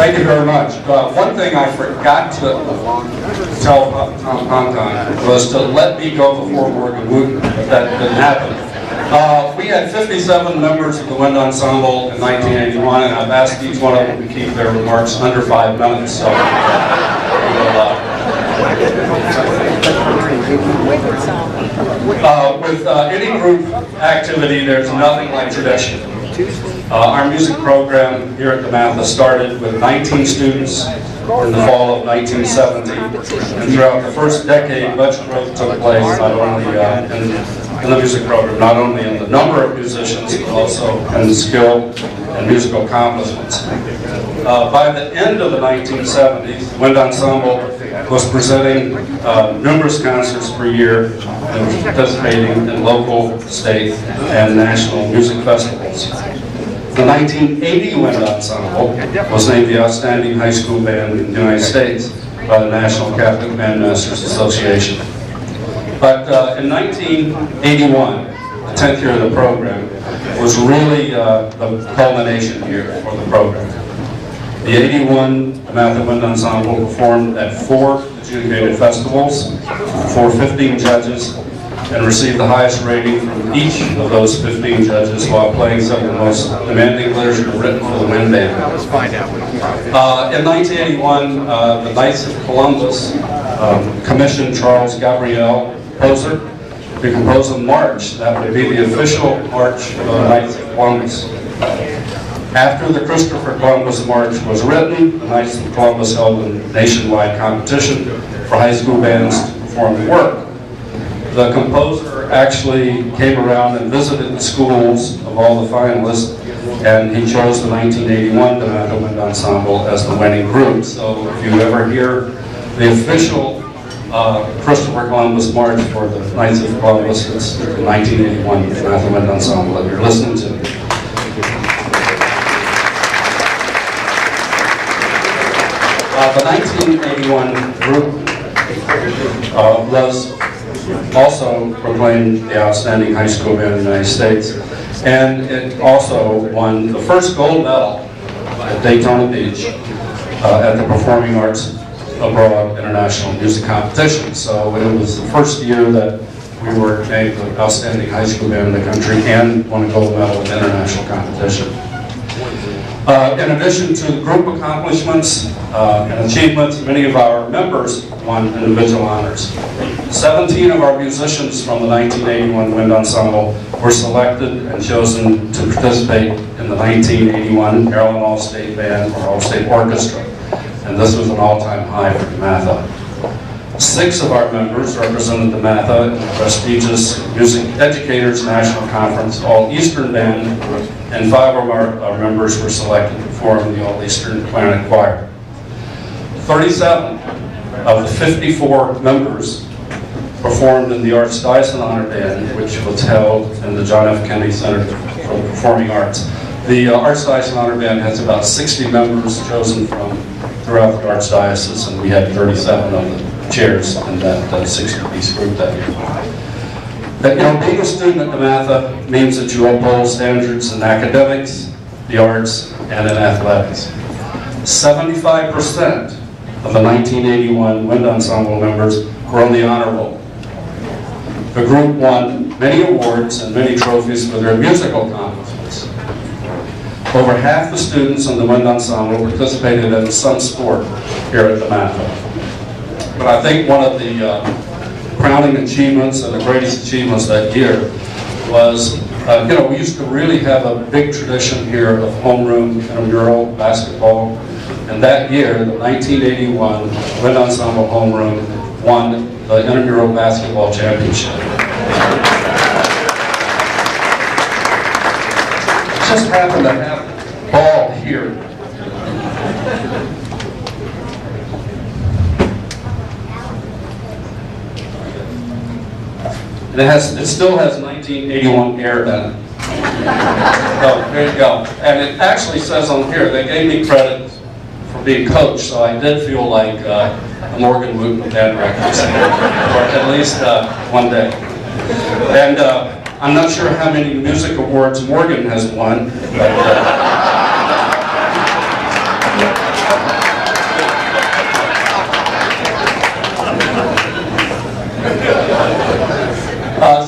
Thank you very much. One thing I forgot to tell Tom Ponton was to let me go before Morgan Wooten, but that didn't happen. We had 57 members of the Wind Ensemble in 1981, and I've asked each one of them to keep their remarks under 5 minutes. So with any group activity, there's nothing like tradition. Our music program here at DeMatha started with 19 students in the fall of 1970, and throughout the first decade, much growth took place not only in the music program, not only in the number of musicians, but also in the skill and musical accomplishments. By the end of the 1970s, the Wind Ensemble was presenting numerous concerts per year and participating in local, state, and national music festivals. The 1980 Wind Ensemble was named the Outstanding High School Band in the United States by the National Catholic Bandmasters Association. But in 1981, the 10th year of the program, was really the culmination year for the program. The 81 DeMatha Wind Ensemble performed at 4 adjudicated festivals for 15 judges and received the highest rating from each of those 15 judges while playing some of the most demanding literature written for the wind band. In 1981, the Knights of Columbus commissioned Charles Gabriel Poser to compose a march that would be the official march of the Knights of Columbus. After the Christopher Columbus March was written, the Knights of Columbus held a nationwide competition for high school bands to perform the work. The composer actually came around and visited the schools of all the finalists, and he chose the 1981 DeMatha Wind Ensemble as the winning group. So if you ever hear the official Christopher Columbus March for the Knights of Columbus, it's the 1981 DeMatha Wind Ensemble that you're listening to. The 1981 group was also proclaimed the Outstanding High School Band in the United States, and it also won the first gold medal at Daytona Beach at the Performing Arts Abroad International Music Competition. So it was the first year that we were named the Outstanding High School Band in the country and won a gold medal in international competition. In addition to the group accomplishments and achievements, many of our members won individual honors. 17 of our musicians from the 1981 Wind Ensemble were selected and chosen to participate in the 1981 Maryland All-State Band or All-State Orchestra, and this was an all-time high for DeMatha. 6 of our members represented DeMatha in the prestigious Music Educators National Conference All-Eastern Band, and 5 of our members were selected to perform the All-Eastern Clarinet Choir. 37 of the 54 members performed in the Archdiocese Honor Band, which was held in the John F. Kennedy Center for the Performing Arts. The Archdiocese Honor Band has about 60 members chosen from throughout the Archdiocese, and we had 37 of the chairs in that 60-piece group that year. Being a student at DeMatha means that you uphold standards in academics, the arts, and in athletics. 75% of the 1981 Wind Ensemble members were on the honor roll. The group won many awards and many trophies for their musical accomplishments. Over half the students in the Wind Ensemble participated in some sport here at DeMatha. But I think one of the crowning achievements and the greatest achievements that year was, we used to really have a big tradition here of homeroom intramural basketball. And that year, the 1981 Wind Ensemble homeroom won the intramural basketball championship. It just happened to have a ball here. And it still has 1981 air in it. So there you go. And it actually says on here, they gave me credit for being coach, so I did feel like a Morgan Wooten band record singer, or at least one day. And I'm not sure how many music awards Morgan has won, but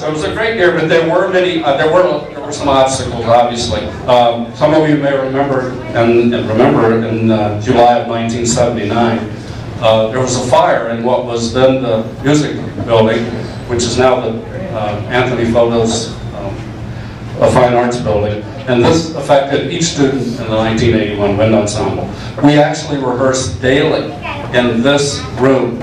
So it was a great year, but there were many, there were some obstacles, obviously. Some of you may remember, in July of 1979, there was a fire in what was then the music building, which is now the Anthony Photos Fine Arts Building. And this affected each student in the 1981 Wind Ensemble. We actually rehearsed daily in this room.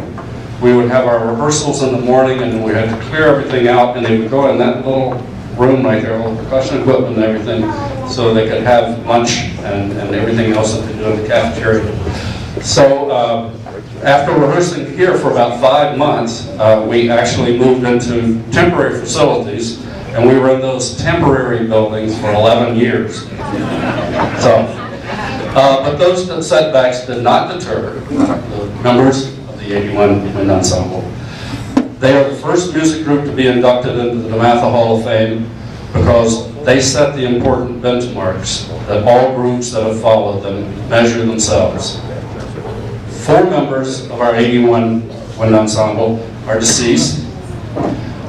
We would have our rehearsals in the morning, and we had to clear everything out, and they would go in that little room right there, all the percussion equipment and everything, so they could have lunch and everything else that they do in the cafeteria. So after rehearsing here for about 5 months, we actually moved into temporary facilities, and we were in those temporary buildings for 11 years. So, but those setbacks did not deter the members of the 81 Wind Ensemble. They are the first music group to be inducted into the DeMatha Hall of Fame because they set the important benchmarks that all groups that have followed them measure themselves. 4 members of our 81 Wind Ensemble are deceased.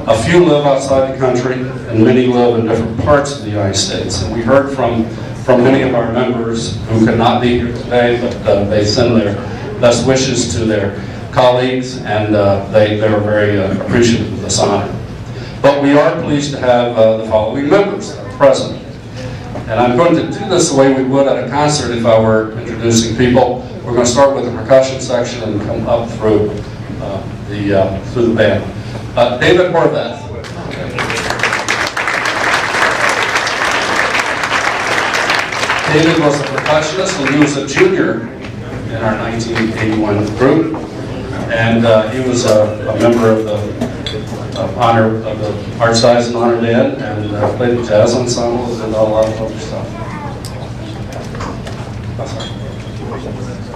A few live outside the country, and many live in different parts of the United States. And we heard from many of our members who could not be here today, but they send their best wishes to their colleagues, and they were very appreciative of this honor. But we are pleased to have the following members present. And I'm going to do this the way we would at a concert if I were introducing people. We're going to start with the percussion section and come up through the band. David Horvath. David was a percussionist, and he was a junior in our 1981 group. And he was a member of the Archdiocese and Honor Band, and played the jazz ensemble and a lot of other stuff.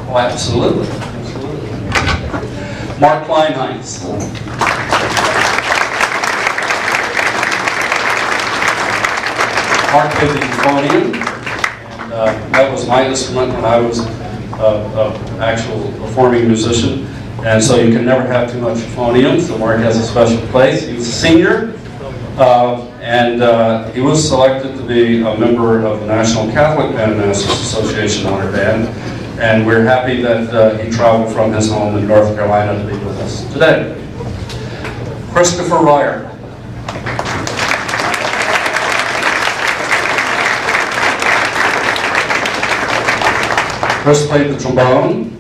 Oh, absolutely. Mark Kleinheitz. Mark played the euphonium, and that was my instrument when I was an actual performing musician. And so you can never have too much euphonium, so Mark has a special place. He was a senior, and he was selected to be a member of the National Catholic Bandmasters Association Honor Band, and we're happy that he traveled from his home in North Carolina to be with us today. Christopher Ryer. Chris played the trombone,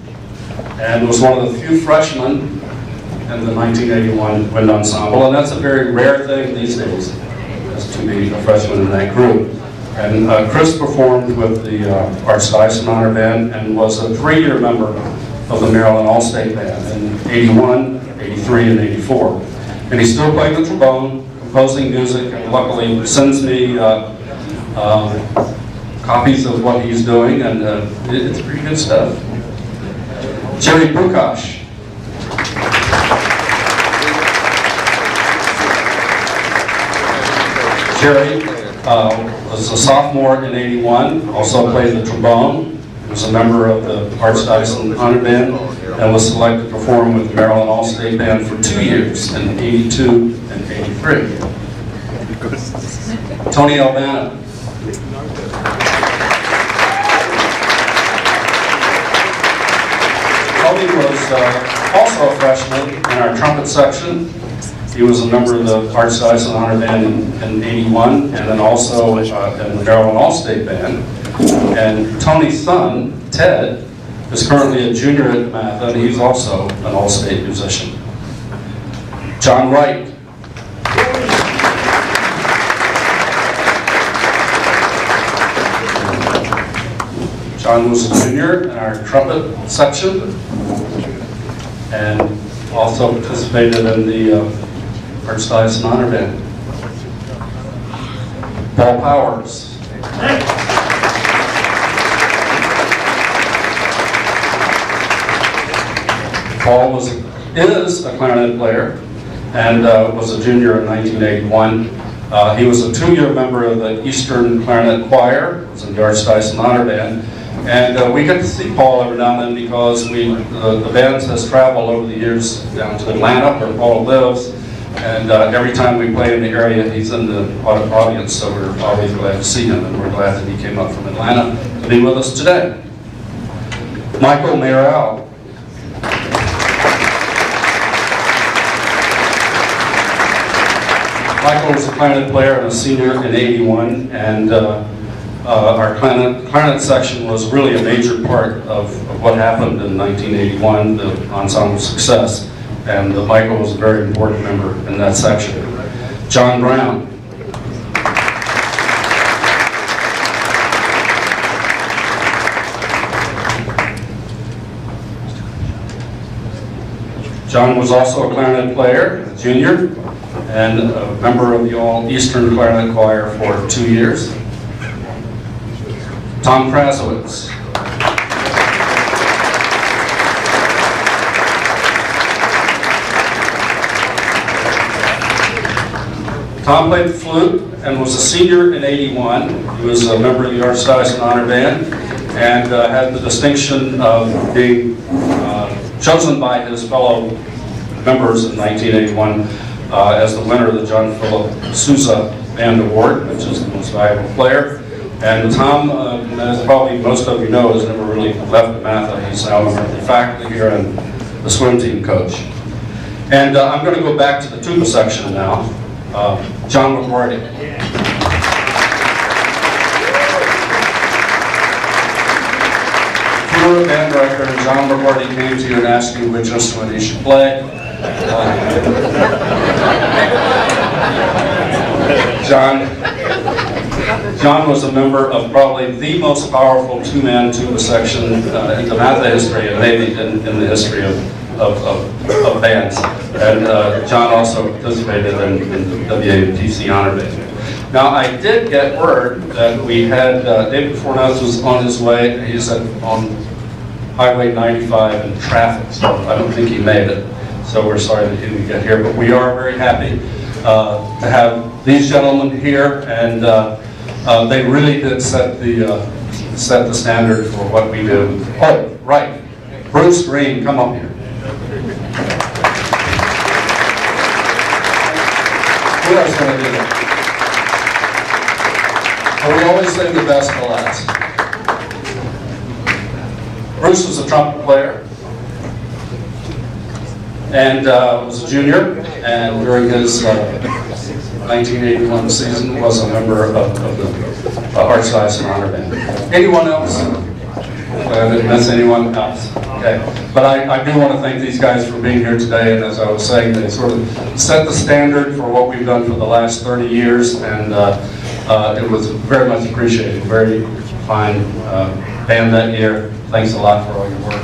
and was one of the few freshmen in the 1981 Wind Ensemble, and that's a very rare thing these days, is to be a freshman in that group. And Chris performed with the Archdiocese and Honor Band and was a 3-year member of the Maryland All-State Band in 81, 83, and 84. And he still played the trombone, composing music, and luckily sends me copies of what he's doing, and it's pretty good stuff. Jerry Bukash. Jerry was a sophomore in 81, also played the trombone, was a member of the Archdiocese and Honor Band, and was selected to perform with the Maryland All-State Band for 2 years, in 82 and 83. Tony Albano. Tony was also a freshman in our trumpet section. He was a member of the Archdiocese and Honor Band in 81, and then also in the Maryland All-State Band. And Tony's son, Ted, is currently a junior at DeMatha, and he's also an All-State musician. John Wright. John was a junior in our trumpet section, and also participated in the Archdiocese and Honor Band. Paul Powers. Paul is a clarinet player, and was a junior in 1981. He was a 2-year member of the Eastern Clarinet Choir, was in the Archdiocese and Honor Band. And we get to see Paul every now and then because the band has traveled over the years down to Atlanta, where Paul lives, And every time we play in the area, he's in the audience, so we're always glad to see him, and we're glad that he came up from Atlanta to be with us today. Michael Mayerl. Michael was a clarinet player and a senior in '81, and our clarinet section was really a major part of what happened in 1981, the ensemble success, and Michael was a very important member in that section. John Brown. John was also a clarinet player, a junior, and a member of the All-Eastern Clarinet Choir for 2 years. Tom Krasowitz. Tom played the flute and was a senior in '81. He was a member of the Archdiocese Honor Band and had the distinction of being chosen by his fellow members in 1981 as the winner of the John Philip Sousa Band Award, which is the most valuable player. And Tom, as probably most of you know, has never really left DeMatha. He's now a member of the faculty here and the swim team coach. And I'm going to go back to the tuba section now. John McWarty. If you were a band director and John McWarty came to you and asked you which instrument he should play, John was a member of probably the most powerful two-man tuba section in DeMatha history, and maybe in the history of bands. And John also participated in the WATC Honor Band. Now, I did get word that we had, David Fornes was on his way, he's on Highway 95 in traffic, so I don't think he made it. So we're sorry that he didn't get here, but we are very happy to have these gentlemen here, and they really did set the standard for what we do. Oh, right, Bruce Green, come up here. Who else is going to do that? Well, we always say the best for last. Bruce was a trumpet player and was a junior, and during his 1981 season was a member of the Archdiocese Honor Band. Anyone else? I didn't miss anyone else. Okay. But I do want to thank these guys for being here today, and as I was saying, they sort of set the standard for what we've done for the last 30 years, and it was very much appreciated. Very fine band that year. Thanks a lot for all your work.